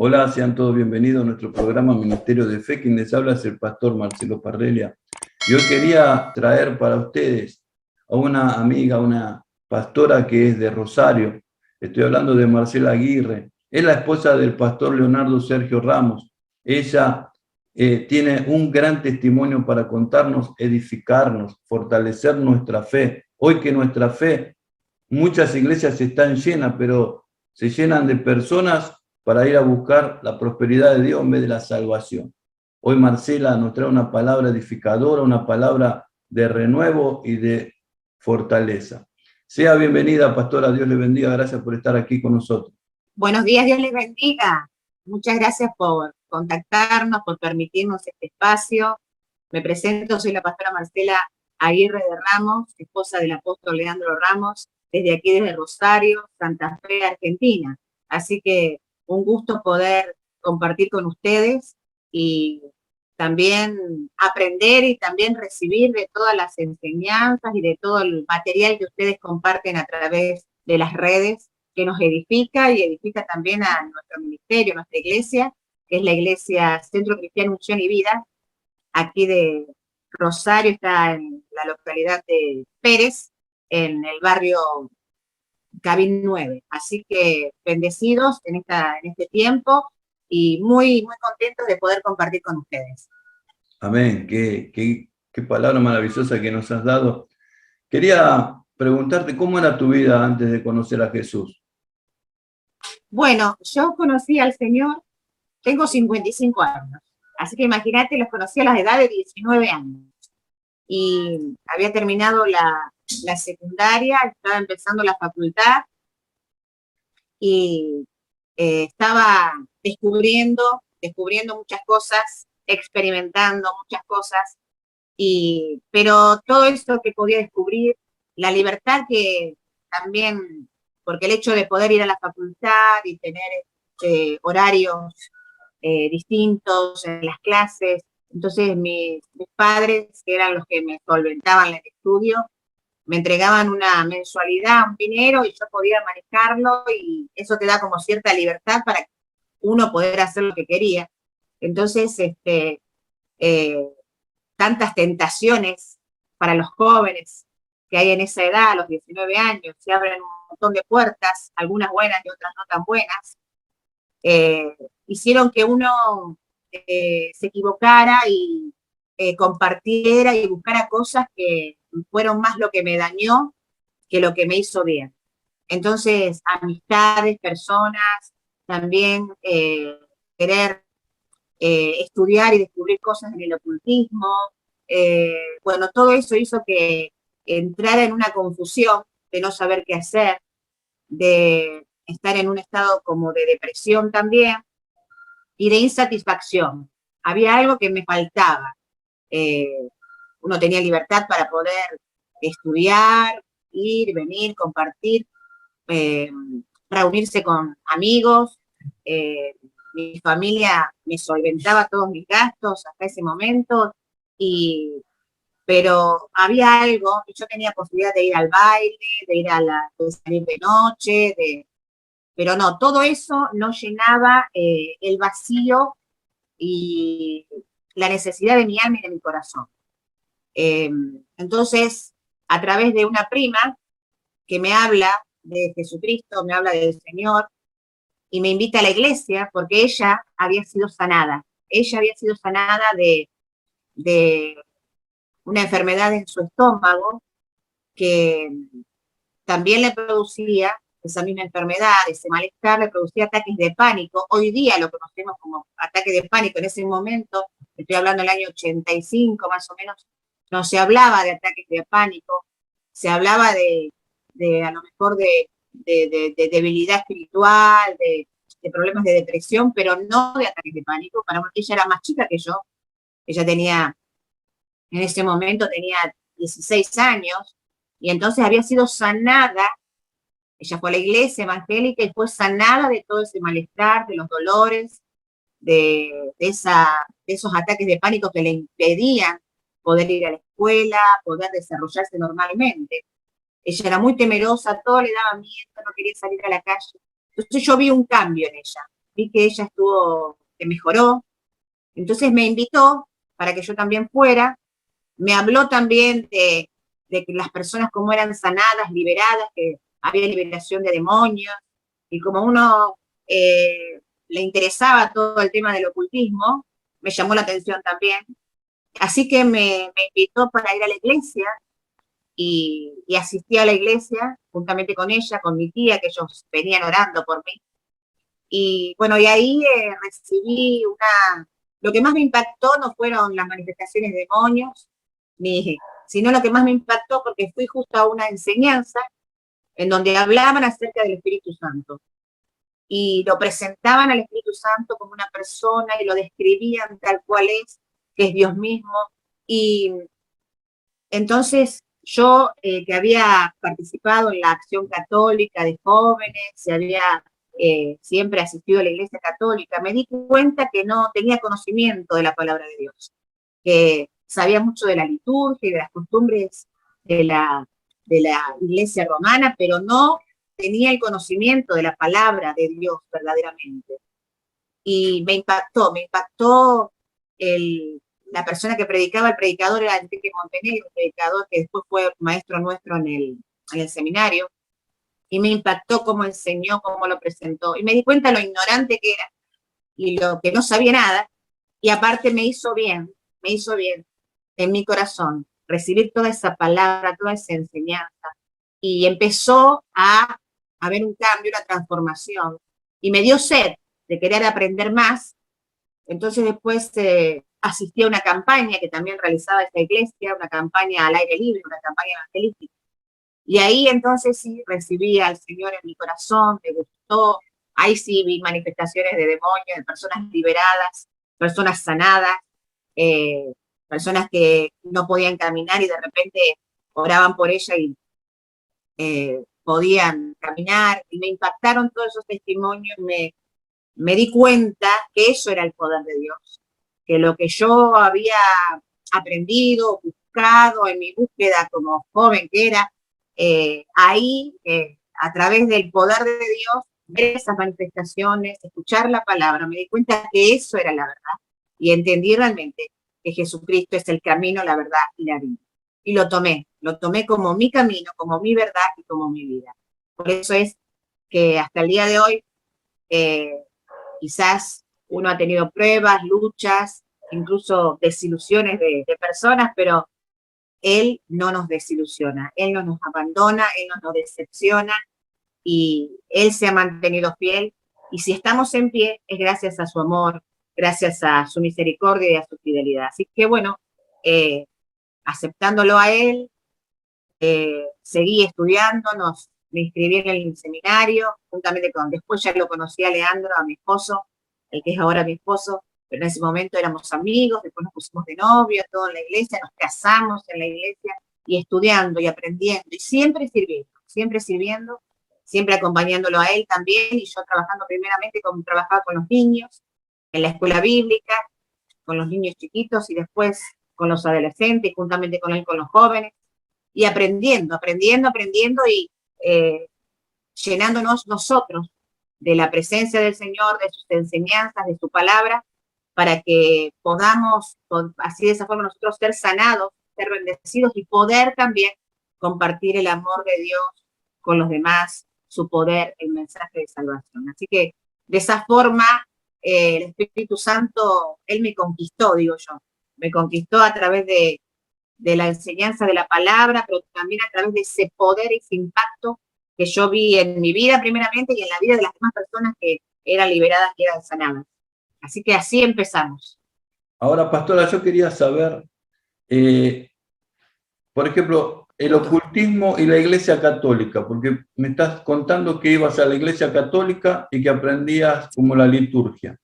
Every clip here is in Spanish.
Hola, sean todos bienvenidos a nuestro programa Ministerio de Fe. Quien les habla es el pastor Marcelo Parrelia. Y hoy quería traer para ustedes a una amiga, una pastora que es de Rosario. Estoy hablando de Marcela Aguirre. Es la esposa del pastor Leonardo Sergio Ramos. Ella tiene un gran testimonio para contarnos, edificarnos, fortalecer nuestra fe. Hoy que nuestra fe, muchas iglesias están llenas, pero se llenan de personas para ir a buscar la prosperidad de Dios en vez de la salvación. Hoy Marcela nos trae una palabra edificadora, una palabra de renuevo y de fortaleza. Sea bienvenida, pastora, Dios le bendiga, gracias por estar aquí con nosotros. Buenos días, Dios les bendiga. Muchas gracias por contactarnos, por permitirnos este espacio. Me presento, soy la pastora Marcela Aguirre de Ramos, esposa del apóstol Leandro Ramos, desde aquí, desde Rosario, Santa Fe, Argentina. Así que un gusto poder compartir con ustedes y también aprender y también recibir de todas las enseñanzas y de todo el material que ustedes comparten a través de las redes, que nos edifica y edifica también a nuestro ministerio, a nuestra iglesia, que es la iglesia Centro Cristiano Unción y Vida, aquí de Rosario, está en la localidad de Pérez, en el barrio Cabín 9. Así que bendecidos en este tiempo y muy, muy contentos de poder compartir con ustedes. Amén, qué palabra maravillosa que nos has dado. Quería preguntarte, ¿cómo era tu vida antes de conocer a Jesús? Bueno, yo conocí al Señor, tengo 55 años, así que imagínate, los conocí a la edad de 19 años. Y había terminado la secundaria, estaba empezando la facultad y estaba descubriendo muchas cosas, experimentando muchas cosas, pero todo esto que podía descubrir, la libertad que también, porque el hecho de poder ir a la facultad y tener horarios distintos en las clases, entonces mis padres, que eran los que me solventaban el estudio, me entregaban una mensualidad, un dinero, y yo podía manejarlo, y eso te da como cierta libertad para uno poder hacer lo que quería. Entonces, tantas tentaciones para los jóvenes que hay en esa edad, a los 19 años, se abren un montón de puertas, algunas buenas y otras no tan buenas, hicieron que uno se equivocara y compartiera y buscara cosas que fueron más lo que me dañó que lo que me hizo bien. Entonces, amistades, personas, también querer estudiar y descubrir cosas en el ocultismo. Bueno, todo eso hizo que entrara en una confusión de no saber qué hacer, de estar en un estado como de depresión también y de insatisfacción. Había algo que me faltaba. Uno tenía libertad para poder estudiar, ir, venir, compartir, reunirse con amigos. Mi familia me solventaba todos mis gastos hasta ese momento, pero había algo, y yo tenía posibilidad de ir al baile, de salir de noche, pero no, todo eso no llenaba el vacío y la necesidad de mi alma y de mi corazón. Entonces, a través de una prima que me habla de Jesucristo, me habla del Señor, y me invita a la iglesia porque ella había sido sanada. Ella había sido sanada de una enfermedad en su estómago que también le producía, esa misma enfermedad, ese malestar, le producía ataques de pánico. Hoy día lo conocemos como ataque de pánico. En ese momento, estoy hablando del año 85 más o menos, no se hablaba de ataques de pánico, se hablaba a lo mejor de debilidad espiritual, de problemas de depresión, pero no de ataques de pánico. Para ella era más chica que yo. Ella en ese momento tenía 16 años, y entonces había sido sanada. Ella fue a la iglesia evangélica y fue sanada de todo ese malestar, de los dolores, de esos ataques de pánico que le impedían poder ir a la escuela, poder desarrollarse normalmente. Ella era muy temerosa, todo le daba miedo, no quería salir a la calle. Entonces yo vi un cambio en ella. vi que ella que mejoró, entonces me invitó para que yo también fuera, me habló también de que las personas como eran sanadas, liberadas, que había liberación de demonios, y como uno le interesaba todo el tema del ocultismo, me llamó la atención también. Así que me invitó para ir a la iglesia y asistí a la iglesia juntamente con ella, con mi tía, que ellos venían orando por mí. Y bueno, y ahí recibí lo que más me impactó no fueron las manifestaciones de demonios, sino lo que más me impactó porque fui justo a una enseñanza en donde hablaban acerca del Espíritu Santo. Y lo presentaban al Espíritu Santo como una persona y lo describían tal cual es, que es Dios mismo. Y entonces yo, que había participado en la acción católica de jóvenes, se había siempre asistido a la iglesia católica, me di cuenta que no tenía conocimiento de la palabra de Dios, que sabía mucho de la liturgia y de las costumbres de la iglesia romana, pero no tenía el conocimiento de la palabra de Dios verdaderamente. Y me impactó la persona que predicaba, el predicador era Enrique Montenegro, un predicador que después fue maestro nuestro en el seminario, y me impactó cómo enseñó, cómo lo presentó, y me di cuenta lo ignorante que era, y lo que no sabía nada, y aparte me hizo bien en mi corazón recibir toda esa palabra, toda esa enseñanza, y empezó a haber un cambio, una transformación, y me dio sed de querer aprender más. Entonces después asistí a una campaña que también realizaba esta iglesia, una campaña al aire libre, una campaña evangelística. Y ahí entonces sí recibí al Señor en mi corazón, me gustó. Ahí sí vi manifestaciones de demonios, de personas liberadas, personas sanadas, personas que no podían caminar y de repente oraban por ella y podían caminar. Y me impactaron todos esos testimonios, me di cuenta que eso era el poder de Dios, que lo que yo había aprendido, buscado en mi búsqueda como joven que era, ahí, a través del poder de Dios, ver esas manifestaciones, escuchar la palabra, me di cuenta que eso era la verdad y entendí realmente que Jesucristo es el camino, la verdad y la vida. Y lo tomé como mi camino, como mi verdad y como mi vida. Por eso es que hasta el día de hoy, quizás uno ha tenido pruebas, luchas, incluso desilusiones de personas, pero Él no nos desilusiona, Él no nos abandona, Él no nos decepciona y Él se ha mantenido fiel. Y si estamos en pie es gracias a su amor, gracias a su misericordia y a su fidelidad. Así que bueno, aceptándolo a Él, seguí estudiando, me inscribí en el seminario, juntamente después ya lo conocí a Leandro, a mi esposo, el que es ahora mi esposo, pero en ese momento éramos amigos, después nos pusimos de novio, todo en la iglesia, nos casamos en la iglesia, y estudiando y aprendiendo, y sirviendo, siempre acompañándolo a él también, y yo trabajando primeramente como trabajaba con los niños, en la escuela bíblica, con los niños chiquitos, y después con los adolescentes, juntamente con él con los jóvenes, y aprendiendo y llenándonos nosotros de la presencia del Señor, de sus enseñanzas, de su palabra, para que podamos, así de esa forma nosotros ser sanados, ser bendecidos y poder también compartir el amor de Dios con los demás, su poder, el mensaje de salvación. Así que de esa forma el Espíritu Santo, Él me conquistó, digo yo, me conquistó a través de la enseñanza de la palabra, pero también a través de ese poder y ese impacto que yo vi en mi vida primeramente y en la vida de las demás personas que eran liberadas, que eran sanadas. Así que así empezamos. Ahora, pastora, yo quería saber, por ejemplo, el ocultismo y la Iglesia Católica, porque me estás contando que ibas a la Iglesia Católica y que aprendías como la liturgia.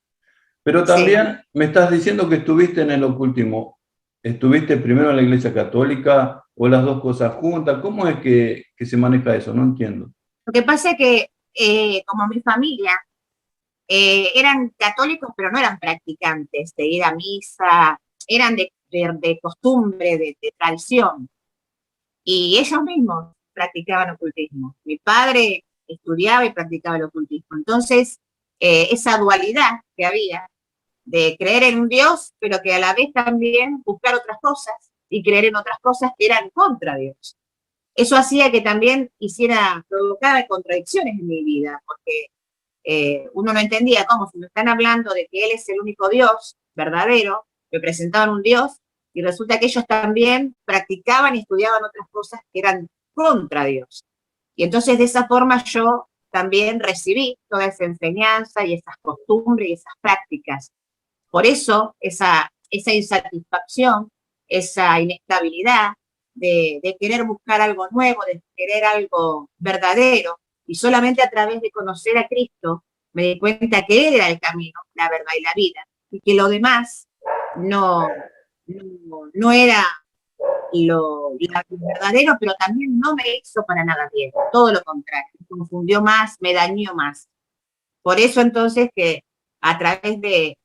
Pero también me estás diciendo que estuviste en el ocultismo. ¿Estuviste primero en la Iglesia Católica o las dos cosas juntas? ¿Cómo es que se maneja eso? No entiendo. Lo que pasa es que, como mi familia, eran católicos, pero no eran practicantes de ir a misa, eran de costumbre, de tradición. Y ellos mismos practicaban ocultismo. Mi padre estudiaba y practicaba el ocultismo. Entonces, esa dualidad que había de creer en un Dios, pero que a la vez también buscar otras cosas y creer en otras cosas que eran contra Dios. Eso hacía que también provocara contradicciones en mi vida, porque uno no entendía cómo, si me están hablando de que Él es el único Dios verdadero, me presentaban un Dios, y resulta que ellos también practicaban y estudiaban otras cosas que eran contra Dios. Y entonces de esa forma yo también recibí toda esa enseñanza y esas costumbres y esas prácticas. Por eso esa insatisfacción, esa inestabilidad de querer buscar algo nuevo, de querer algo verdadero, y solamente a través de conocer a Cristo me di cuenta que Él era el camino, la verdad y la vida, y que lo demás no era lo verdadero, pero también no me hizo para nada bien, todo lo contrario, me confundió más, me dañó más. Por eso entonces que a través de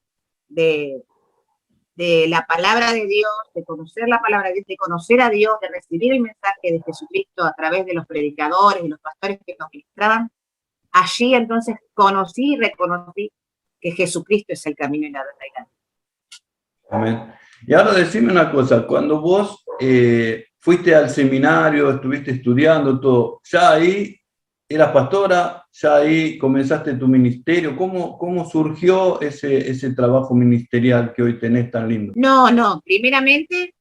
la palabra de Dios, de conocer la palabra de Dios, de conocer a Dios, de recibir el mensaje de Jesucristo a través de los predicadores y los pastores que nos ministraban, allí entonces conocí y reconocí que Jesucristo es el camino y la verdad y la vida. Amén. Y ahora decime una cosa, cuando vos fuiste al seminario, estuviste estudiando todo, ya ahí eras pastora, ya ahí comenzaste tu ministerio, ¿cómo surgió ese trabajo ministerial que hoy tenés tan lindo? No, primeramente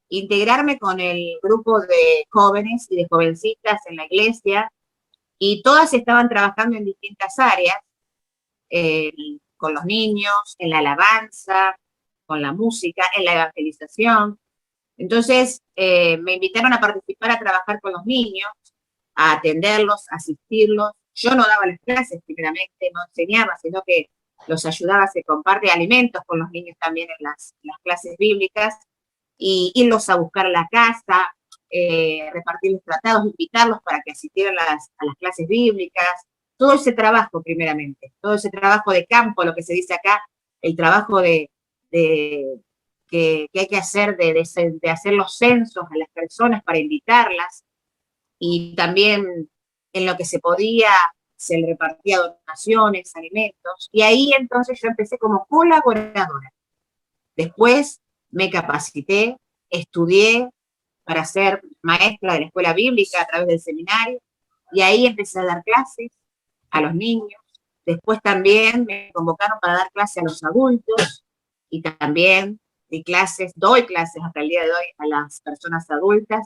integrarme con el grupo de jóvenes y de jovencitas en la iglesia, y todas estaban trabajando en distintas áreas, con los niños, en la alabanza, con la música, en la evangelización. Entonces me invitaron a participar, a trabajar con los niños, a atenderlos, a asistirlos. Yo no daba las clases primeramente, no enseñaba, sino que los ayudaba, se comparte alimentos con los niños también en las clases bíblicas, y irlos a buscar a la casa, repartirles tratados, invitarlos para que asistieran a las clases bíblicas. Todo ese trabajo primeramente, todo ese trabajo de campo, lo que se dice acá, el trabajo que hay que hacer de hacer los censos a las personas para invitarlas, y también en lo que se podía se le repartía donaciones, alimentos, y ahí entonces yo empecé como colaboradora. Después me capacité, estudié para ser maestra de la escuela bíblica a través del seminario, y ahí empecé a dar clases a los niños. Después también me convocaron para dar clases a los adultos, y también doy clases hasta el día de hoy a las personas adultas,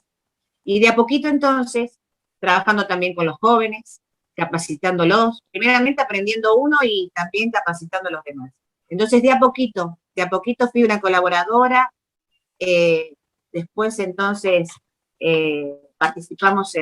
y de a poquito entonces, trabajando también con los jóvenes, capacitándolos, primeramente aprendiendo uno y también capacitando a los demás. Entonces de a poquito fui una colaboradora, después entonces participamos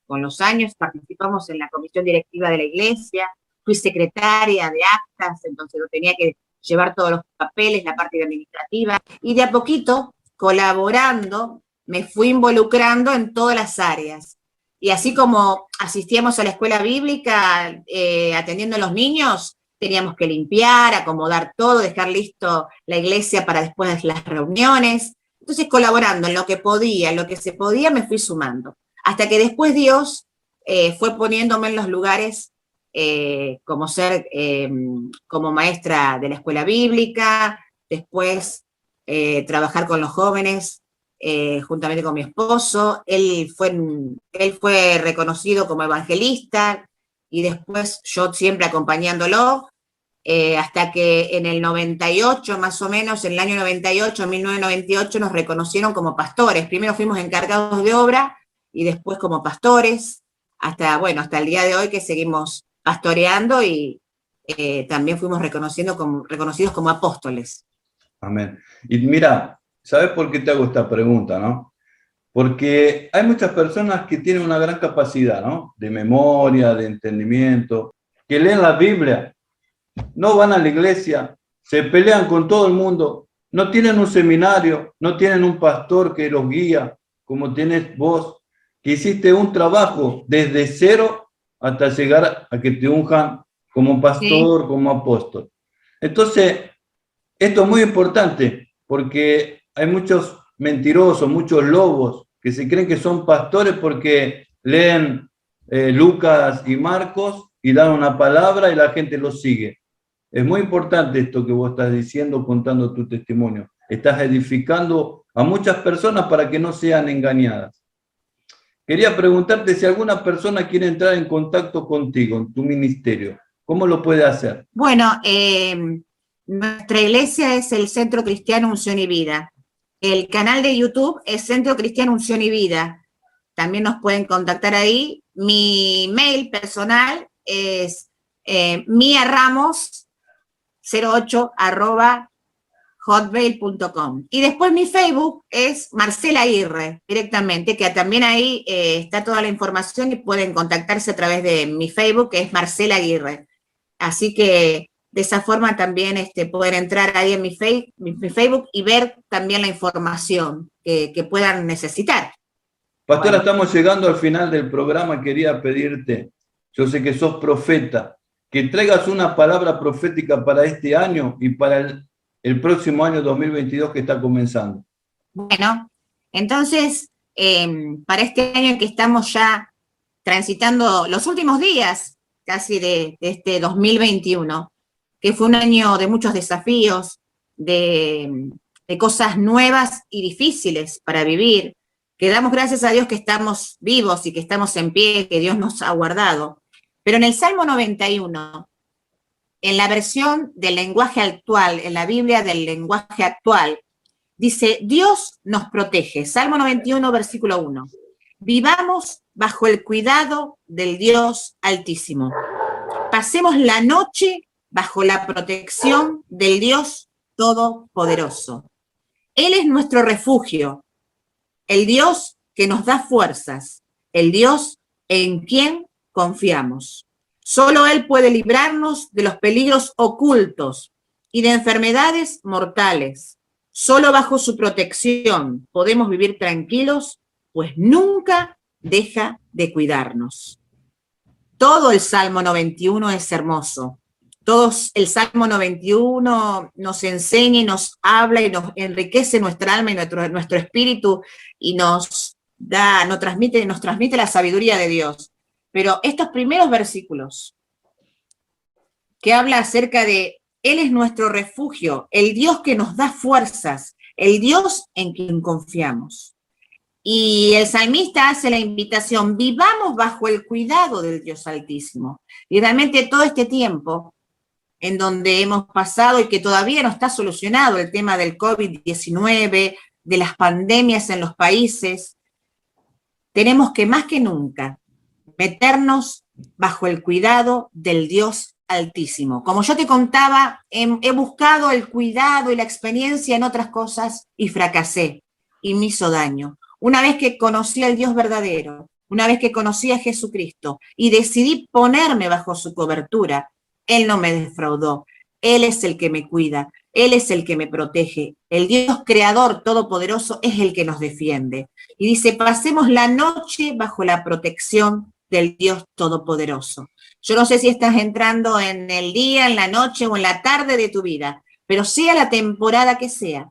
con los años, participamos en la comisión directiva de la iglesia, fui secretaria de actas, entonces yo tenía que llevar todos los papeles, la parte administrativa, y de a poquito, colaborando, me fui involucrando en todas las áreas. Y así como asistíamos a la escuela bíblica, atendiendo a los niños, teníamos que limpiar, acomodar todo, dejar listo la iglesia para después de las reuniones. Entonces, colaborando en lo que podía, en lo que se podía, me fui sumando. Hasta que después Dios fue poniéndome en los lugares como maestra de la escuela bíblica, después trabajar con los jóvenes, juntamente con mi esposo. Él fue reconocido como evangelista, y después yo siempre acompañándolo, hasta que en el 98, más o menos, en el año 98, 1998, nos reconocieron como pastores. Primero fuimos encargados de obra, y después como pastores, hasta el día de hoy que seguimos pastoreando, y también fuimos reconocidos como apóstoles. Amén. Y mira, ¿sabes por qué te hago esta pregunta, no? Porque hay muchas personas que tienen una gran capacidad, ¿no? De memoria, de entendimiento, que leen la Biblia, no van a la iglesia, se pelean con todo el mundo, no tienen un seminario, no tienen un pastor que los guía, como tenés vos, que hiciste un trabajo desde cero hasta llegar a que te unjan como pastor, sí, como apóstol. Entonces, esto es muy importante, porque hay muchos mentirosos, muchos lobos, que se creen que son pastores porque leen Lucas y Marcos, y dan una palabra y la gente lo sigue. Es muy importante esto que vos estás diciendo, contando tu testimonio. Estás edificando a muchas personas para que no sean engañadas. Quería preguntarte si alguna persona quiere entrar en contacto contigo, en tu ministerio. ¿Cómo lo puede hacer? Bueno, nuestra iglesia es el Centro Cristiano Unción y Vida. El canal de YouTube es Centro Cristiano Unción y Vida. También nos pueden contactar ahí. Mi mail personal es miaramos08@hotmail.com. Y después mi Facebook es Marcela Aguirre, directamente, que también ahí está toda la información y pueden contactarse a través de mi Facebook, que es Marcela Aguirre. Así que de esa forma también pueden entrar ahí en mi Facebook y ver también la información que puedan necesitar. Pastora, Bueno. estamos llegando al final del programa. Quería pedirte, yo sé que sos profeta, que traigas una palabra profética para este año y para el próximo año 2022 que está comenzando. Bueno, entonces, para este año en que estamos ya transitando los últimos días casi de este 2021, que fue un año de muchos desafíos, de cosas nuevas y difíciles para vivir, que damos gracias a Dios que estamos vivos y que estamos en pie, que Dios nos ha guardado. Pero en el Salmo 91, en la versión del lenguaje actual, en la Biblia del lenguaje actual, dice, Dios nos protege. Salmo 91, versículo 1. Vivamos bajo el cuidado del Dios Altísimo. Pasemos la noche bajo la protección del Dios Todopoderoso. Él es nuestro refugio, el Dios que nos da fuerzas, el Dios en quien confiamos. Solo Él puede librarnos de los peligros ocultos y de enfermedades mortales. Solo bajo su protección podemos vivir tranquilos, pues nunca deja de cuidarnos. Todo el Salmo 91 es hermoso. Todo el Salmo 91 nos enseña y nos habla y nos enriquece nuestra alma y nuestro espíritu y nos transmite la sabiduría de Dios. Pero estos primeros versículos que habla acerca de Él es nuestro refugio, el Dios que nos da fuerzas, el Dios en quien confiamos. Y el salmista hace la invitación, vivamos bajo el cuidado del Dios Altísimo. Y realmente todo este tiempo en donde hemos pasado y que todavía no está solucionado el tema del COVID-19, de las pandemias en los países, tenemos que más que nunca meternos bajo el cuidado del Dios Altísimo. Como yo te contaba, he buscado el cuidado y la experiencia en otras cosas y fracasé y me hizo daño. Una vez que conocí al Dios verdadero, una vez que conocí a Jesucristo y decidí ponerme bajo su cobertura, Él no me defraudó. Él es el que me cuida, Él es el que me protege. El Dios creador todopoderoso es el que nos defiende. Y dice, pasemos la noche bajo la protección del Dios todopoderoso. Yo no sé si estás entrando en el día, en la noche o en la tarde de tu vida, pero sea la temporada que sea,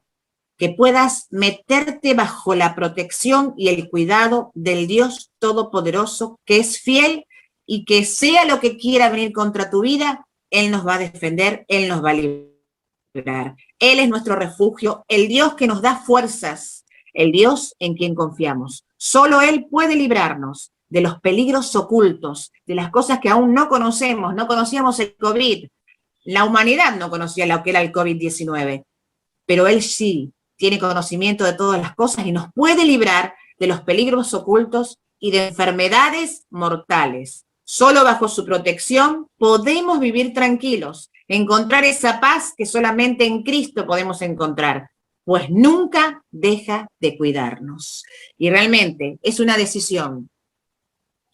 que puedas meterte bajo la protección y el cuidado del Dios todopoderoso, que es fiel y que sea lo que quiera venir contra tu vida, Él nos va a defender, Él nos va a librar. Él es nuestro refugio, el Dios que nos da fuerzas, el Dios en quien confiamos. Solo Él puede librarnos de los peligros ocultos, de las cosas que aún no conocemos. No conocíamos el COVID, la humanidad no conocía lo que era el COVID-19, pero Él sí tiene conocimiento de todas las cosas y nos puede librar de los peligros ocultos y de enfermedades mortales. Solo bajo su protección podemos vivir tranquilos, encontrar esa paz que solamente en Cristo podemos encontrar, pues nunca deja de cuidarnos. Y realmente es una decisión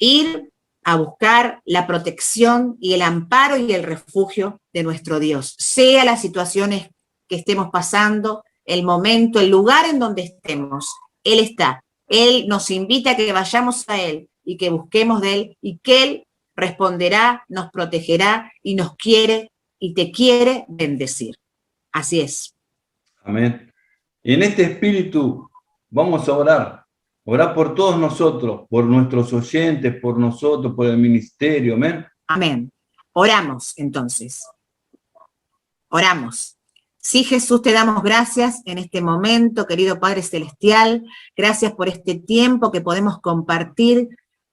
ir a buscar la protección y el amparo y el refugio de nuestro Dios, sea las situaciones que estemos pasando, el momento, el lugar en donde estemos. Él está. Él nos invita a que vayamos a Él y que busquemos de Él y que Él responderá, nos protegerá y nos quiere y te quiere bendecir. Así es. Amén. Y en este espíritu vamos a orar. Orá por todos nosotros, por nuestros oyentes, por nosotros, por el ministerio. Amén. Amén. Oramos entonces. Oramos. Sí, Jesús, te damos gracias en este momento, querido Padre Celestial. Gracias por este tiempo que podemos compartir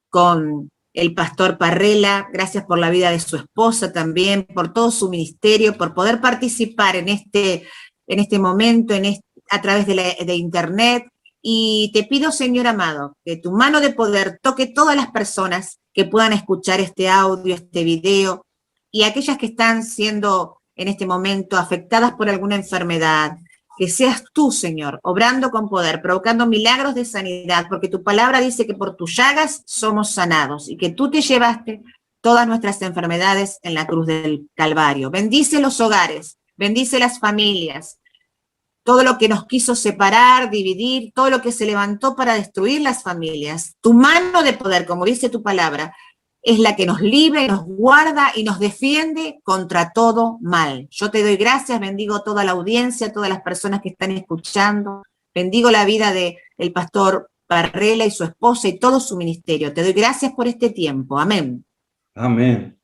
con el pastor Parrella. Gracias por la vida de su esposa también, por todo su ministerio, por poder participar en este momento, a través de internet. Y te pido, Señor amado, que tu mano de poder toque todas las personas que puedan escuchar este audio, este video, y aquellas que están siendo en este momento afectadas por alguna enfermedad, que seas tú, Señor, obrando con poder, provocando milagros de sanidad, porque tu palabra dice que por tus llagas somos sanados y que tú te llevaste todas nuestras enfermedades en la cruz del Calvario. Bendice los hogares, bendice las familias, todo lo que nos quiso separar, dividir, todo lo que se levantó para destruir las familias. Tu mano de poder, como dice tu palabra, es la que nos libra, nos guarda y nos defiende contra todo mal. Yo te doy gracias, bendigo toda la audiencia, todas las personas que están escuchando, bendigo la vida del pastor Parrella y su esposa y todo su ministerio. Te doy gracias por este tiempo. Amén. Amén.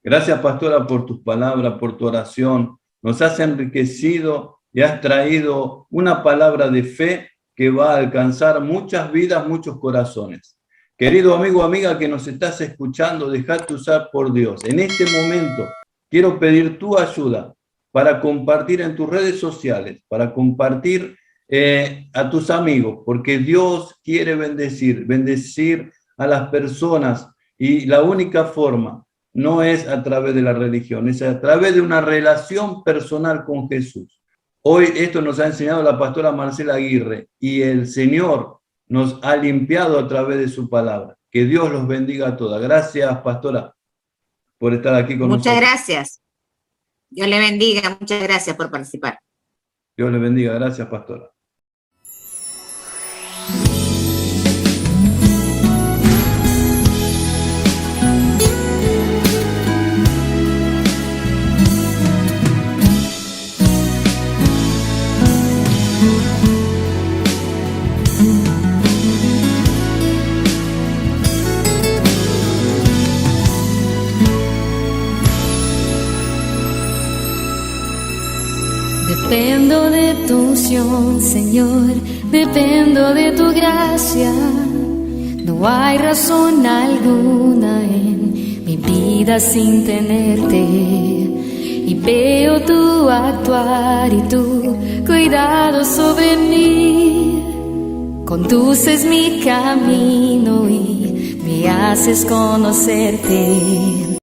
Gracias, pastora, por tus palabras, por tu oración. Nos has enriquecido y has traído una palabra de fe que va a alcanzar muchas vidas, muchos corazones. Querido amigo o amiga que nos estás escuchando, dejate usar por Dios. En este momento quiero pedir tu ayuda para compartir en tus redes sociales, para compartir a tus amigos, porque Dios quiere bendecir a las personas, y la única forma no es a través de la religión, es a través de una relación personal con Jesús. Hoy esto nos ha enseñado la pastora Marcela Aguirre, y el Señor nos ha limpiado a través de su palabra. Que Dios los bendiga a todas. Gracias, pastora, por estar aquí con nosotros. Muchas gracias. Dios le bendiga. Muchas gracias por participar. Dios le bendiga. Gracias, pastora. Dependo de tu unción, Señor, dependo de tu gracia. No hay razón alguna en mi vida sin tenerte. Y veo tu actuar y tu cuidado sobre mí. Conduces mi camino y me haces conocerte.